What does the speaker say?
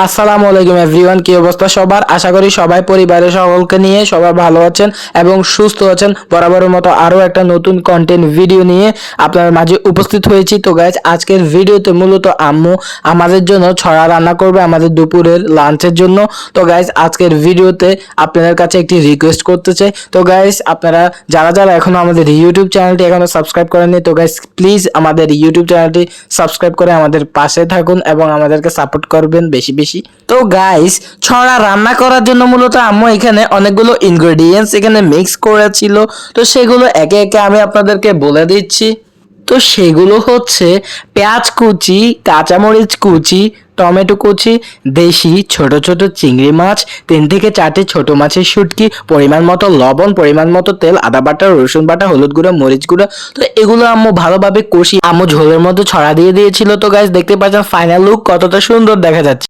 আসসালামু আলাইকুম এভরিওয়ান, কি অবস্থা সবার? আশা করি সবাই পরিবারের সকলকে নিয়ে সবাই ভালো আছেন এবং সুস্থ আছেন। বরাবরের মতো আরও একটা নতুন কন্টেন্ট ভিডিও নিয়ে আপনার মাঝে উপস্থিত হয়েছি। তো গাইজ, আজকের ভিডিওতে মূলত আম্মু আমাদের জন্য ছড়া রান্না করবে আমাদের দুপুরের লাঞ্চের জন্য। তো গাইজ, আজকের ভিডিওতে আপনাদের কাছে একটি রিকোয়েস্ট করতে চাই। তো গাইজ, আপনারা যারা যারা এখনো আমাদের ইউটিউব চ্যানেলটি এখনো সাবস্ক্রাইব করেননি, তো গাইজ প্লিজ আমাদের ইউটিউব চ্যানেলটি সাবস্ক্রাইব করে আমাদের পাশে থাকুন এবং আমাদেরকে সাপোর্ট করবেন বেশি বেশি। তো গাইস, ছড়া রান্না করার জন্য মূলত আম্মু এখানে অনেকগুলো ইনগ্রেডিয়েন্টস এখানে মিক্স করেছিল। তো সেগুলো একে একে আমি আপনাদেরকে বলে দিচ্ছি। তো সেগুলো হচ্ছে পেঁয়াজ কুচি, কাঁচামরিচ কুচি, টমেটো কুচি, দেশি ছোট ছোট চিংড়ি মাছ, 3 থেকে 4টি ছোট মাছের শুটকি, পরিমাণ মতো লবণ, পরিমাণ মতো তেল, আদা বাটা, রসুন বাটা, হলুদ গুঁড়া, মরিচ গুঁড়া। তো এগুলো আম্মু ভালোভাবে কষি আম্মু ঝোলের মধ্যে ছড়া দিয়ে দিয়েছিল। তো গাইস, দেখতে পাচ্ছেন ফাইনাল লুক কতটা সুন্দর দেখা যাচ্ছে।